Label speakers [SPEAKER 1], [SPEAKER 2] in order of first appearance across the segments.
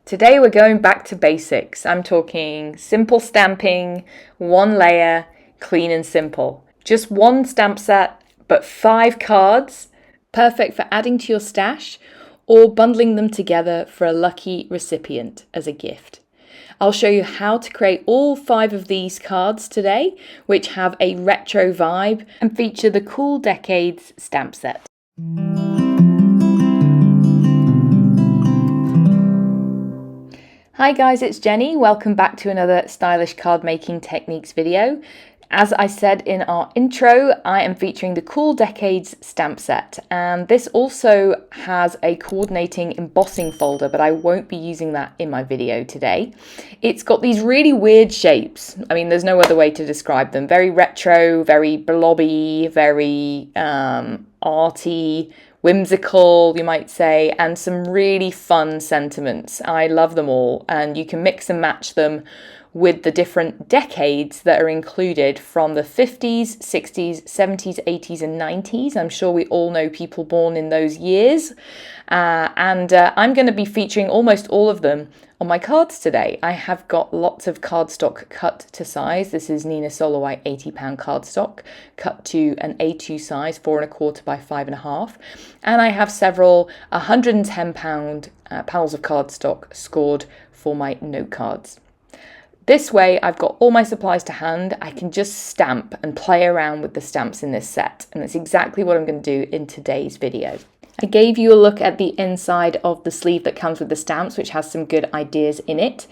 [SPEAKER 1] Today we're going back to basics. I'm talking simple stamping, one layer, clean and simple. Just one stamp set, but 5 cards, perfect for adding to your stash or bundling them together for a lucky recipient as a gift. I'll show you how to create all 5 of these cards today, which have a retro vibe and feature the Cool Decades stamp set. Hi guys, it's Jenny. Welcome back to another stylish card making techniques video. As I said in our intro, I am featuring the Cool Decades stamp set, and this also has a coordinating embossing folder, but I won't be using that in my video today. It's got these really weird shapes. I mean, there's no other way to describe them. Very retro, very blobby, very arty, whimsical, you might say, and some really fun sentiments. I love them all, and you can mix and match them with the different decades that are included from the 50s, 60s, 70s, 80s and 90s. I'm sure we all know people born in those years. I'm going to be featuring almost all of them on my cards today. I have got lots of cardstock cut to size. This is Nina Soloway 80-pound cardstock cut to an A2 size, 4¼ by 5½. And I have several 110-pound panels of cardstock scored for my note cards. This way, I've got all my supplies to hand. I can just stamp and play around with the stamps in this set. And that's exactly what I'm going to do in today's video. I gave you a look at the inside of the sleeve that comes with the stamps, which has some good ideas in it.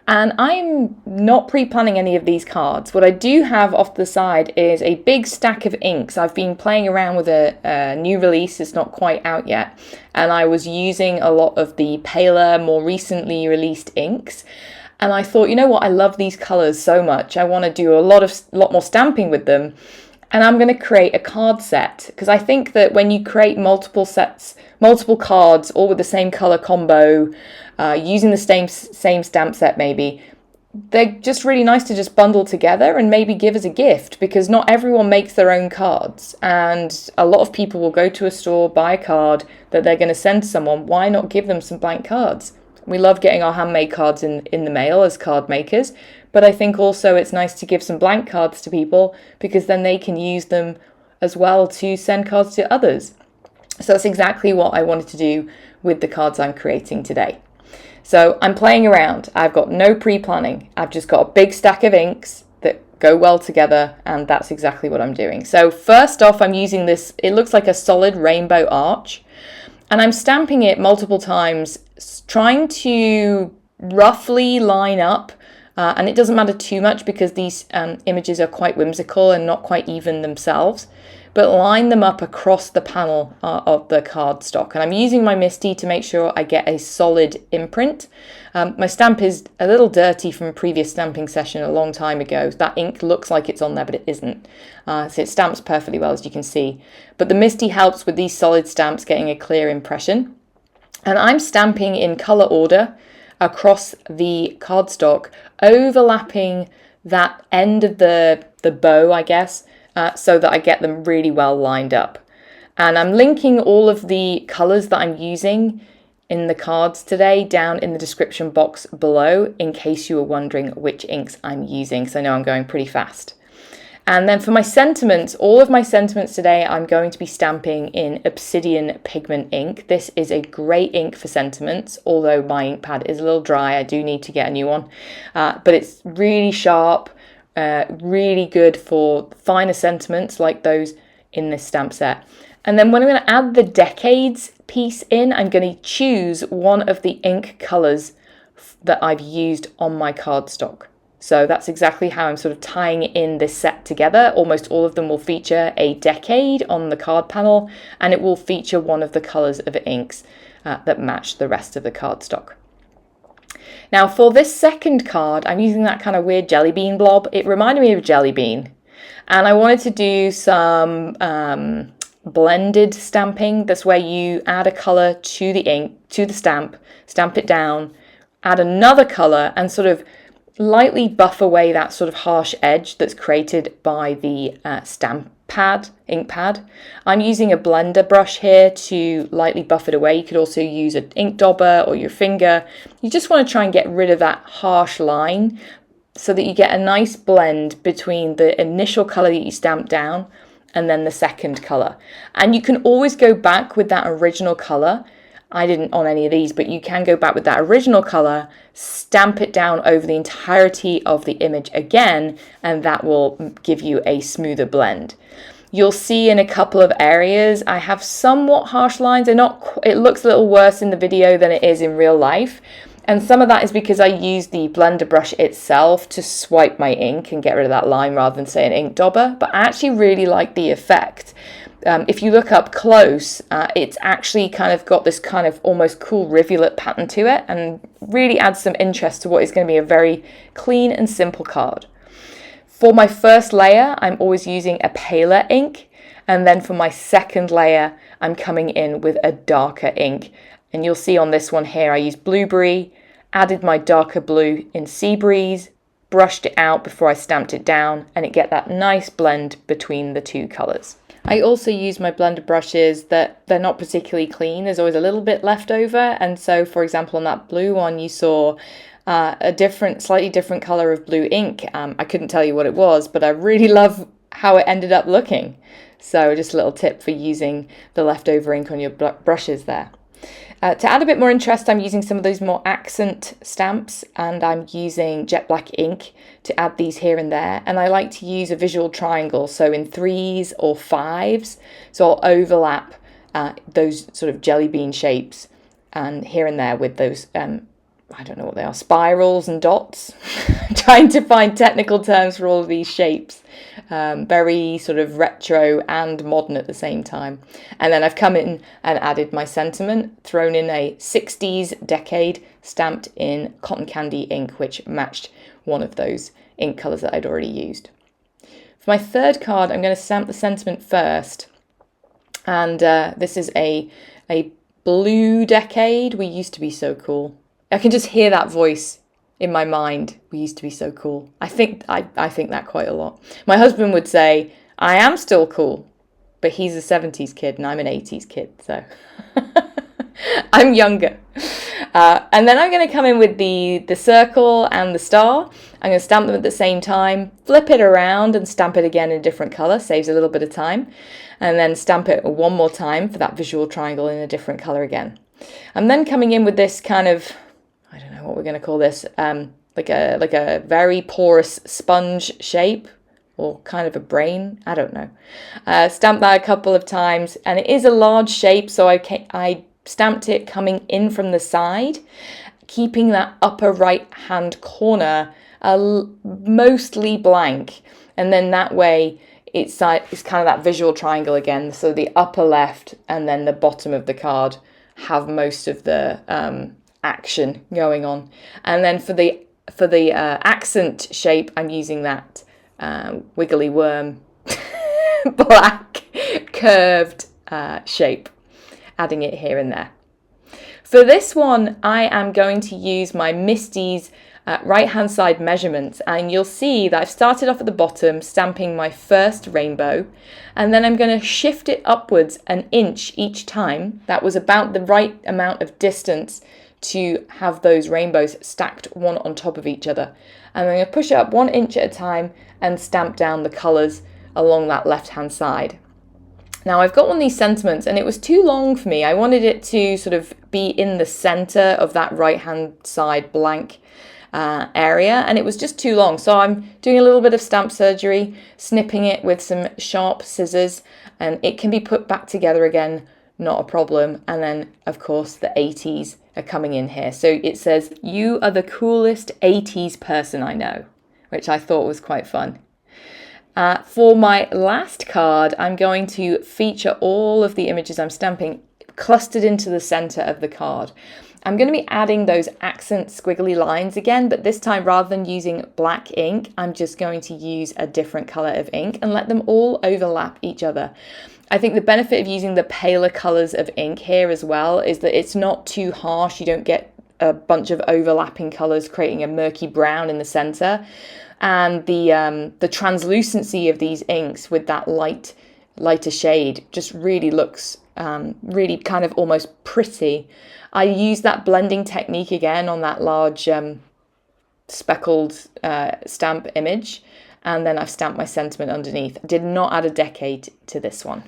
[SPEAKER 1] And I'm not pre-planning any of these cards. What I do have off the side is a big stack of inks. I've been playing around with a new release. It's not quite out yet. And I was using a lot of the paler, more recently released inks. And I thought, you know what, I love these colours so much. I want to do a lot more stamping with them. And I'm going to create a card set, because I think that when you create multiple sets, multiple cards, all with the same colour combo, using the same stamp set maybe, they're just really nice to just bundle together and maybe give as a gift, because not everyone makes their own cards. And a lot of people will go to a store, buy a card that they're going to send to someone. Why not give them some blank cards? We love getting our handmade cards in the mail as card makers, but I think also it's nice to give some blank cards to people, because then they can use them as well to send cards to others. So that's exactly what I wanted to do with the cards I'm creating today. So I'm playing around. I've got no pre-planning. I've just got a big stack of inks that go well together, and that's exactly what I'm doing. So first off, I'm using this, it looks like a solid rainbow arch. And I'm stamping it multiple times, trying to roughly line up, and it doesn't matter too much because these images are quite whimsical and not quite even themselves, but line them up across the panel of the cardstock. And I'm using my MISTI to make sure I get a solid imprint. My stamp is a little dirty from a previous stamping session a long time ago. That ink looks like it's on there, but it isn't. So it stamps perfectly well, as you can see. But the MISTI helps with these solid stamps getting a clear impression. And I'm stamping in colour order across the cardstock, overlapping that end of the bow, I guess, so that I get them really well lined up. And I'm linking all of the colours that I'm using in the cards today down in the description box below, in case you were wondering which inks I'm using, so I know I'm going pretty fast. And then for my sentiments, all of my sentiments today, I'm going to be stamping in Obsidian pigment ink. This is a great ink for sentiments, although my ink pad is a little dry. I do need to get a new one, but it's really sharp, really good for finer sentiments like those in this stamp set. And then when I'm going to add the decades piece in, I'm going to choose one of the ink colours that I've used on my cardstock. So that's exactly how I'm sort of tying in this set together. Almost all of them will feature a decade on the card panel, and it will feature one of the colours of inks that match the rest of the cardstock. Now for this second card, I'm using that kind of weird jelly bean blob. It reminded me of a jelly bean. And I wanted to do some blended stamping. That's where you add a colour to the ink, to the stamp it down, add another colour, and sort of lightly buff away that sort of harsh edge that's created by the stamp ink pad. I'm using a blender brush here to lightly buff it away. You could also use an ink dauber or your finger. You just want to try and get rid of that harsh line so that you get a nice blend between the initial colour that you stamped down and then the second colour. And you can always go back with that original colour. I didn't on any of these, but you can go back with that original colour, stamp it down over the entirety of the image again, and that will give you a smoother blend. You'll see in a couple of areas I have somewhat harsh lines. It looks a little worse in the video than it is in real life. And some of that is because I use the blender brush itself to swipe my ink and get rid of that line rather than, say, an ink dauber. But I actually really like the effect. If you look up close, it's actually kind of got this kind of almost cool rivulet pattern to it and really adds some interest to what is going to be a very clean and simple card. For my first layer, I'm always using a paler ink. And then for my second layer, I'm coming in with a darker ink. And you'll see on this one here, I used Blueberry, added my darker blue in Sea Breeze, brushed it out before I stamped it down, and it get that nice blend between the two colours. I also use my blender brushes that they're not particularly clean. There's always a little bit left over. And so, for example, on that blue one, you saw slightly different colour of blue ink. I couldn't tell you what it was, but I really love how it ended up looking. So just a little tip for using the leftover ink on your brushes there. To add a bit more interest, I'm using some of those more accent stamps, and I'm using jet black ink to add these here and there. And I like to use a visual triangle, so in 3s or 5s. So I'll overlap those sort of jelly bean shapes and here and there with those, I don't know what they are, spirals and dots. I'm trying to find technical terms for all of these shapes. Very sort of retro and modern at the same time. And then I've come in and added my sentiment, thrown in a 60s decade stamped in cotton candy ink, which matched one of those ink colours that I'd already used. For my third card, I'm going to stamp the sentiment first. And this is a blue decade. We used to be so cool. I can just hear that voice in my mind. We used to be so cool. I think that quite a lot. My husband would say, I am still cool, but he's a 70s kid and I'm an 80s kid, so I'm younger. And then I'm going to come in with the circle and the star. I'm going to stamp them at the same time, flip it around and stamp it again in a different colour, saves a little bit of time, and then stamp it one more time for that visual triangle in a different colour again. I'm then coming in with this kind of, I don't know what we're going to call this, like a very porous sponge shape, or kind of a brain, I don't know. Stamped that a couple of times, and it is a large shape, so I stamped it coming in from the side, keeping that upper right hand corner mostly blank, and then that way it's kind of that visual triangle again, so the upper left and then the bottom of the card have most of the action going on. And then for the accent shape, I'm using that wiggly worm black curved shape, adding it here and there. For this one, I am going to use my Misty's right hand side measurements, and you'll see that I've started off at the bottom stamping my first rainbow, and then I'm going to shift it upwards an inch each time. That was about the right amount of distance to have those rainbows stacked one on top of each other. And I'm going to push it up 1 inch at a time and stamp down the colours along that left hand side. Now I've got one of these sentiments and it was too long for me. I wanted it to sort of be in the centre of that right hand side blank area, and it was just too long. So I'm doing a little bit of stamp surgery, snipping it with some sharp scissors, and it can be put back together again, not a problem. And then of course the 80s are coming in here. So it says, "You are the coolest 80s person I know," which I thought was quite fun. For my last card, I'm going to feature all of the images I'm stamping clustered into the centre of the card. I'm going to be adding those accent squiggly lines again, but this time rather than using black ink, I'm just going to use a different colour of ink and let them all overlap each other. I think the benefit of using the paler colours of ink here as well is that it's not too harsh. You don't get a bunch of overlapping colours creating a murky brown in the centre. And the translucency of these inks with that light lighter shade just really looks really kind of almost pretty. I used that blending technique again on that large speckled stamp image, and then I've stamped my sentiment underneath. Did not add a decade to this one.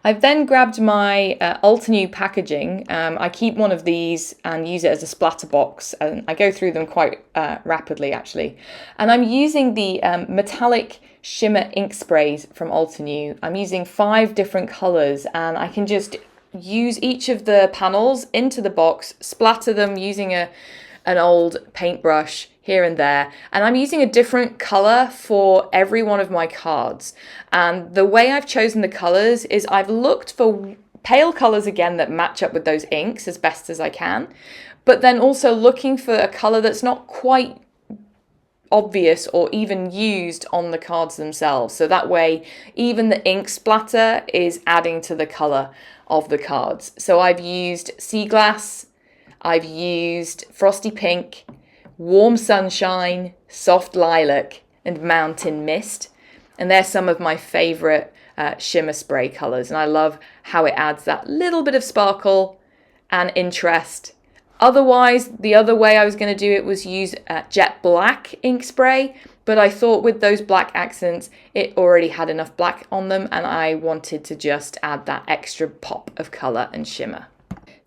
[SPEAKER 1] I've then grabbed my Altenew packaging. I keep one of these and use it as a splatter box, and I go through them quite rapidly actually. And I'm using the metallic shimmer ink sprays from Altenew. I'm using 5 different colours, and I can just use each of the panels into the box, splatter them using an old paintbrush here and there, and I'm using a different color for every one of my cards. And the way I've chosen the colors is I've looked for pale colors again that match up with those inks as best as I can, but then also looking for a color that's not quite obvious or even used on the cards themselves, so that way even the ink splatter is adding to the color of the cards. So I've used sea glass, I've used frosty pink, warm sunshine, soft lilac, and mountain mist. And they're some of my favorite shimmer spray colors. And I love how it adds that little bit of sparkle and interest. Otherwise, the other way I was going to do it was use jet black ink spray. But I thought with those black accents, it already had enough black on them. And I wanted to just add that extra pop of color and shimmer.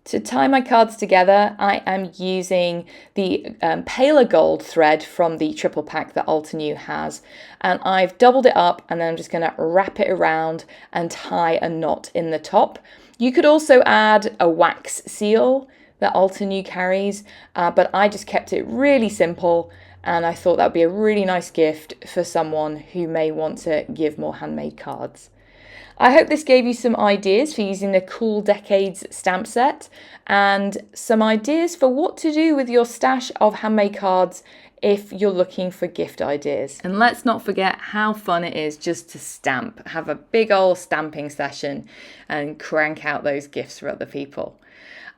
[SPEAKER 1] To tie my cards together, I am using the paler gold thread from the triple pack that Altenew has, and I've doubled it up, and then I'm just going to wrap it around and tie a knot in the top. You could also add a wax seal that Altenew carries, but I just kept it really simple, and I thought that would be a really nice gift for someone who may want to give more handmade cards. I hope this gave you some ideas for using the Cool Decades stamp set and some ideas for what to do with your stash of handmade cards if you're looking for gift ideas. And let's not forget how fun it is just to stamp, have a big old stamping session and crank out those gifts for other people.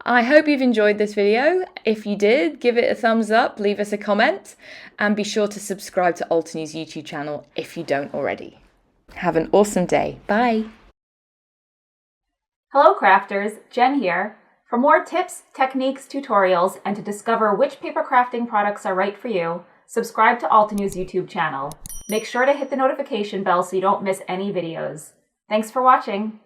[SPEAKER 1] I hope you've enjoyed this video. If you did, give it a thumbs up, leave us a comment, and be sure to subscribe to Altenew's YouTube channel if you don't already. Have an awesome day. Bye.
[SPEAKER 2] Hello crafters, Jen here. For more tips, techniques, tutorials, and to discover which paper crafting products are right for you, subscribe to Altenew's YouTube channel. Make sure to hit the notification bell so you don't miss any videos. Thanks for watching.